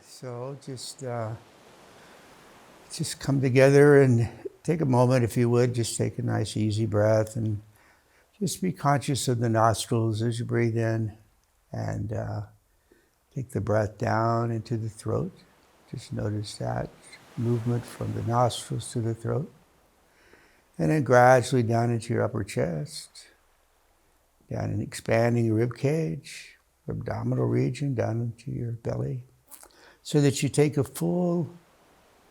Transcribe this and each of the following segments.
So just come together and take a moment, if you would. Just take a nice, easy breath, and just be conscious of the nostrils as you breathe in, and take the breath down into the throat. Just notice that movement from the nostrils to the throat, and then gradually down into your upper chest, down and expanding your rib cage, abdominal region, down into your belly, so that you take a full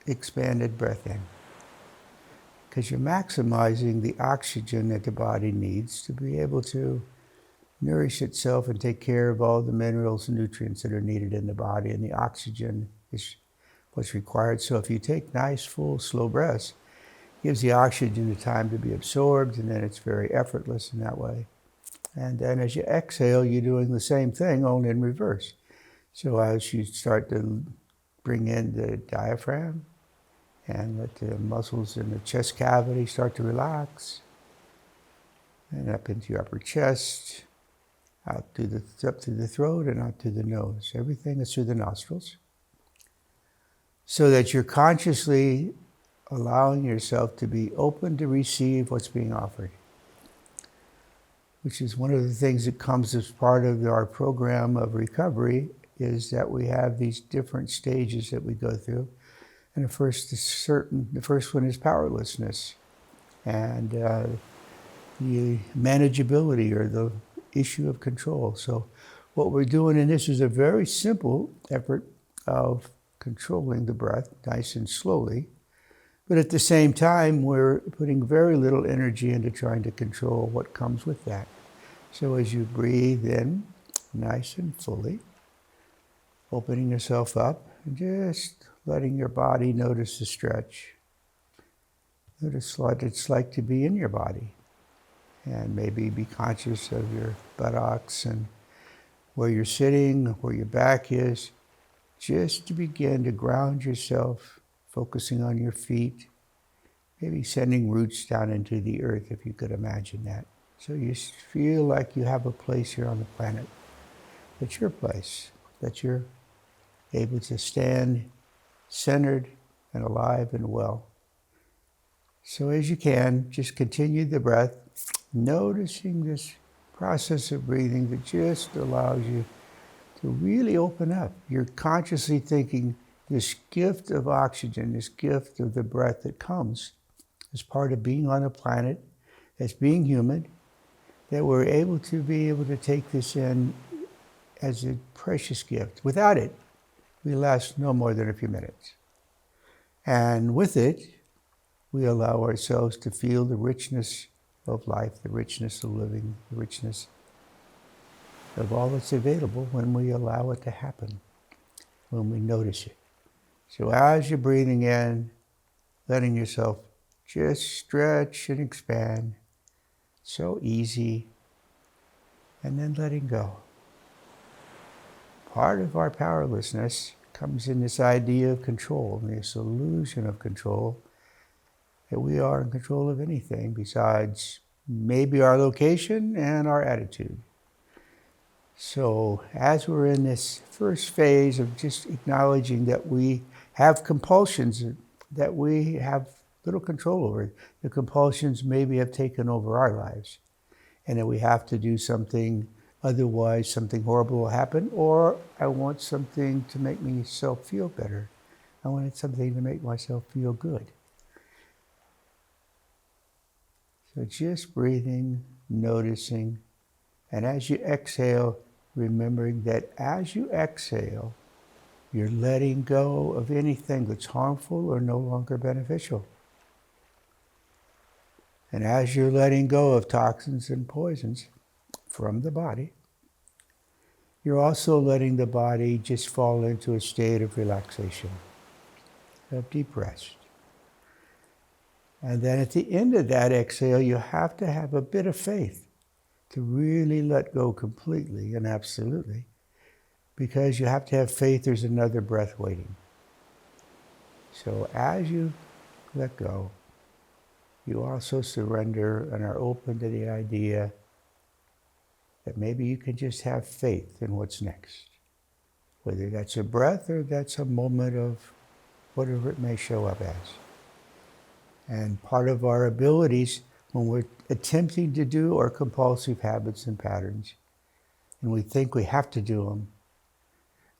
expanded breath in, because you're maximizing the oxygen that the body needs to be able to nourish itself and take care of all the minerals and nutrients that are needed in the body, and the oxygen is what's required. So if you take nice, full, slow breaths, it gives the oxygen the time to be absorbed, and then it's very effortless in that way. And then as you exhale, you're doing the same thing, only in reverse. So as you start to bring in the diaphragm, and let the muscles in the chest cavity start to relax, and up into your upper chest, up through the throat and out through the nose. Everything is through the nostrils, so that you're consciously allowing yourself to be open to receive what's being offered, which is one of the things that comes as part of our program of recovery, is that we have these different stages that we go through. And the first one is powerlessness, and the manageability, or the issue of control. So what we're doing in this is a very simple effort of controlling the breath, nice and slowly, but at the same time, we're putting very little energy into trying to control what comes with that. So as you breathe in, nice and fully, opening yourself up, and just letting your body notice the stretch. Notice what it's like to be in your body. And maybe be conscious of your buttocks and where you're sitting, where your back is. Just to begin to ground yourself, focusing on your feet. Maybe sending roots down into the earth, if you could imagine that. So you feel like you have a place here on the planet. It's your place, that you're able to stand centered and alive and well. So as you can, just continue the breath, noticing this process of breathing that just allows you to really open up. You're consciously thinking this gift of oxygen, this gift of the breath that comes as part of being on the planet, as being human, that we're able to take this in as a precious gift. Without it, we last no more than a few minutes. And with it, we allow ourselves to feel the richness of life, the richness of living, the richness of all that's available when we allow it to happen, when we notice it. So as you're breathing in, letting yourself just stretch and expand, so easy, and then letting go. Part of our powerlessness comes in this idea of control, this illusion of control, that we are in control of anything besides maybe our location and our attitude. So as we're in this first phase of just acknowledging that we have compulsions that we have little control over, the compulsions maybe have taken over our lives, and that we have to do something, otherwise something horrible will happen, or I want something to make myself feel better. I wanted something to make myself feel good. So just breathing, noticing, and as you exhale, remembering that as you exhale, you're letting go of anything that's harmful or no longer beneficial. And as you're letting go of toxins and poisons from the body, you're also letting the body just fall into a state of relaxation, of deep rest. And then at the end of that exhale, you have to have a bit of faith to really let go completely and absolutely, because you have to have faith there's another breath waiting. So as you let go, you also surrender and are open to the idea that maybe you can just have faith in what's next. whether that's a breath or that's a moment of whatever it may show up as. And part of our abilities when we're attempting to do our compulsive habits and patterns, and we think we have to do them,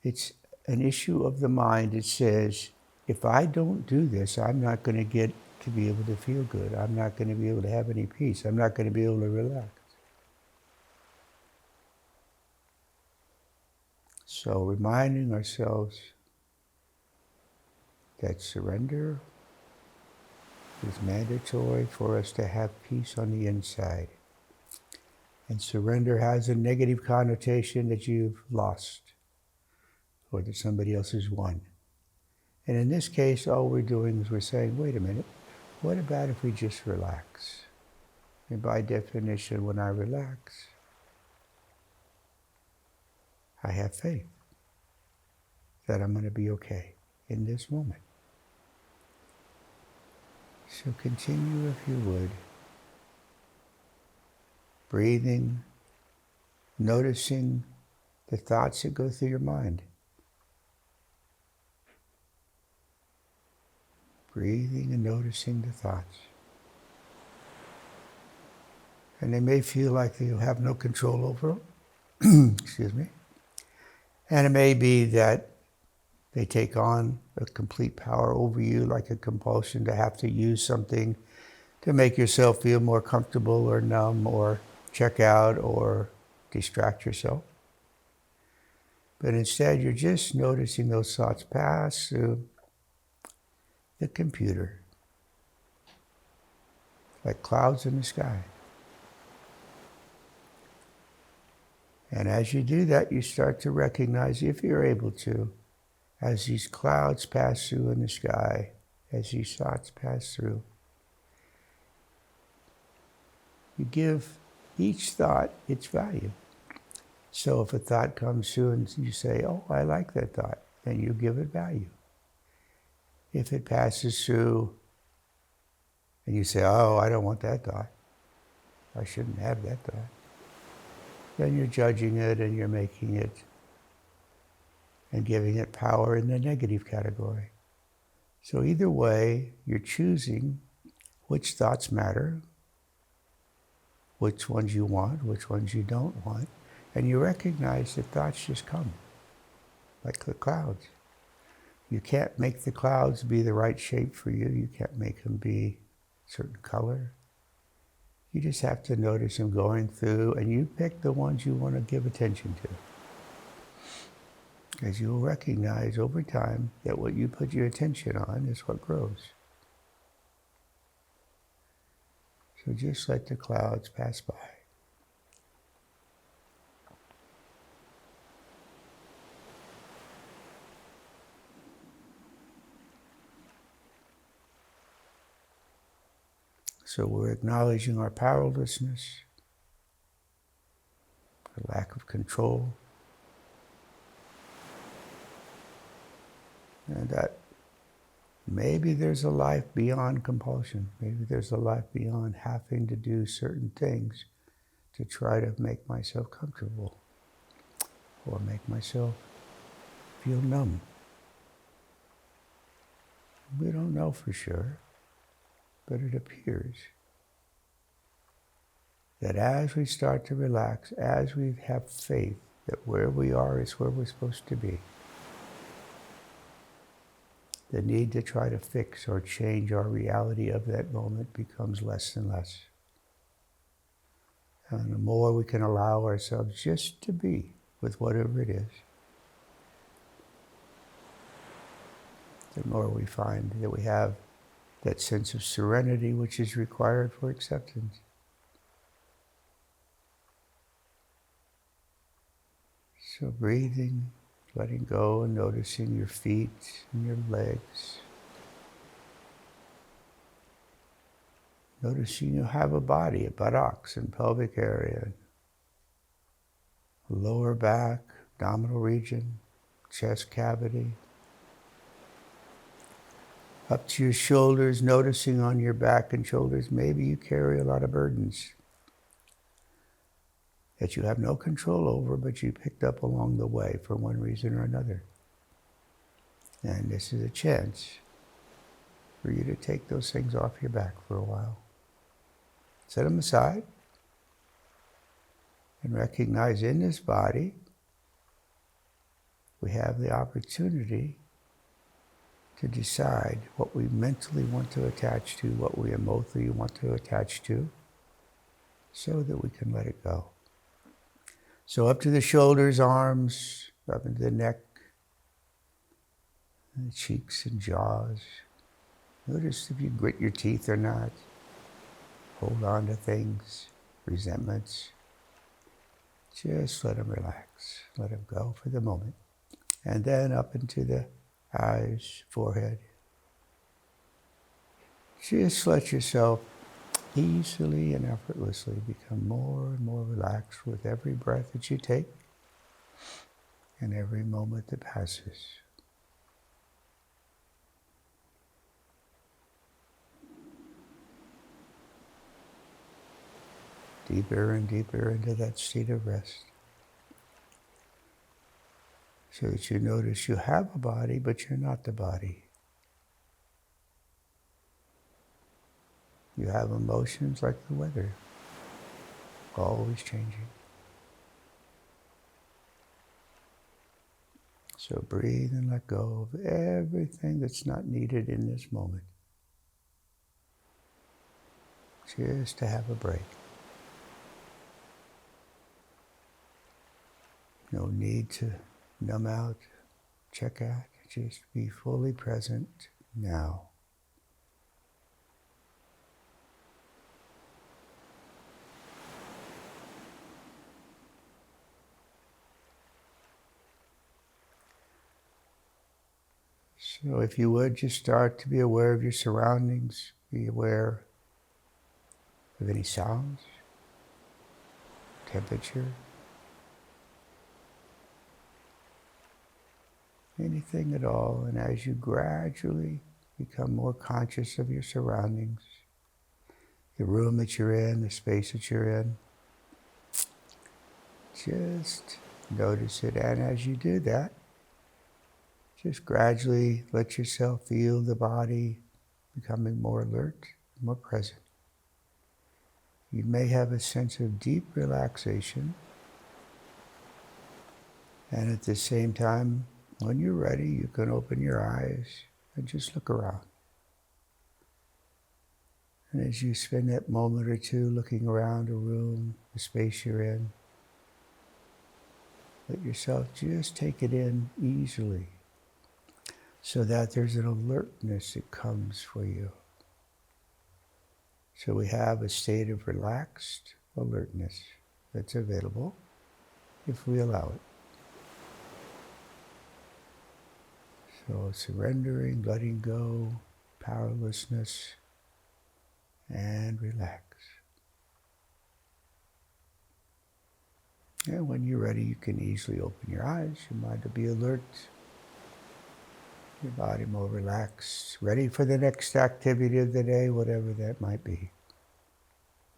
it's an issue of the mind. It says, if I don't do this, I'm not going to get to be able to feel good. I'm not going to be able to have any peace. I'm not going to be able to relax. So reminding ourselves that surrender is mandatory for us to have peace on the inside. And surrender has a negative connotation that you've lost or that somebody else has won. And in this case, all we're doing is we're saying, wait a minute, what about if we just relax? And by definition, when I relax, I have faith that I'm going to be okay in this moment. So continue, if you would, breathing, noticing the thoughts that go through your mind. Breathing and noticing the thoughts. And they may feel like you have no control over them. Excuse me. And it may be that they take on a complete power over you, like a compulsion to have to use something to make yourself feel more comfortable or numb or check out or distract yourself. But instead, you're just noticing those thoughts pass through the computer, like clouds in the sky. And as you do that, you start to recognize, if you're able to, as these clouds pass through in the sky, as these thoughts pass through, you give each thought its value. So if a thought comes through and you say, oh, I like that thought, then you give it value. If it passes through and you say, oh, I don't want that thought, I shouldn't have that thought, then you're judging it and you're making it and giving it power in the negative category. So either way, you're choosing which thoughts matter, which ones you want, which ones you don't want, and you recognize that thoughts just come, like the clouds. You can't make the clouds be the right shape for you. You can't make them be a certain color. You just have to notice them going through, and you pick the ones you want to give attention to. As you'll recognize over time that what you put your attention on is what grows. So just let the clouds pass by. So we're acknowledging our powerlessness, our lack of control, and that maybe there's a life beyond compulsion. Maybe there's a life beyond having to do certain things to try to make myself comfortable or make myself feel numb. We don't know for sure, but it appears that as we start to relax, as we have faith that where we are is where we're supposed to be, the need to try to fix or change our reality of that moment becomes less and less. And the more we can allow ourselves just to be with whatever it is, the more we find that we have that sense of serenity which is required for acceptance. So breathing, letting go and noticing your feet and your legs. Noticing you have a body, a buttocks and pelvic area, lower back, abdominal region, chest cavity. Up to your shoulders, noticing on your back and shoulders, maybe you carry a lot of burdens. that you have no control over, but you picked up along the way for one reason or another. And this is a chance for you to take those things off your back for a while. Set them aside and recognize in this body we have the opportunity to decide what we mentally want to attach to, what we emotionally want to attach to, so that we can let it go. So up to the shoulders, arms, up into the neck, and the cheeks and jaws. Notice if you grit your teeth or not. Hold on to things, resentments. Just let them relax. Let them go for the moment. And then up into the eyes, forehead. Just let yourself easily and effortlessly become more and more relaxed with every breath that you take and every moment that passes. Deeper and deeper into that state of rest. So that you notice you have a body, but you're not the body. You have emotions like the weather, always changing. So breathe and let go of everything that's not needed in this moment. Just to have a break. No need to numb out, check out, just be fully present now. So if you would, just start to be aware of your surroundings, be aware of any sounds, temperature, anything at all. And as you gradually become more conscious of your surroundings, the room that you're in, the space that you're in, just notice it. And as you do that, just gradually let yourself feel the body becoming more alert, more present. You may have a sense of deep relaxation. And at the same time, when you're ready, you can open your eyes and just look around. And as you spend that moment or two looking around a room, the space you're in, let yourself just take it in easily so that there's an alertness that comes for you. So we have a state of relaxed alertness that's available if we allow it. So surrendering, letting go, powerlessness, and relax. And when you're ready, you can easily open your eyes. Your mind will be alert. Your body more relaxed, ready for the next activity of the day, whatever that might be.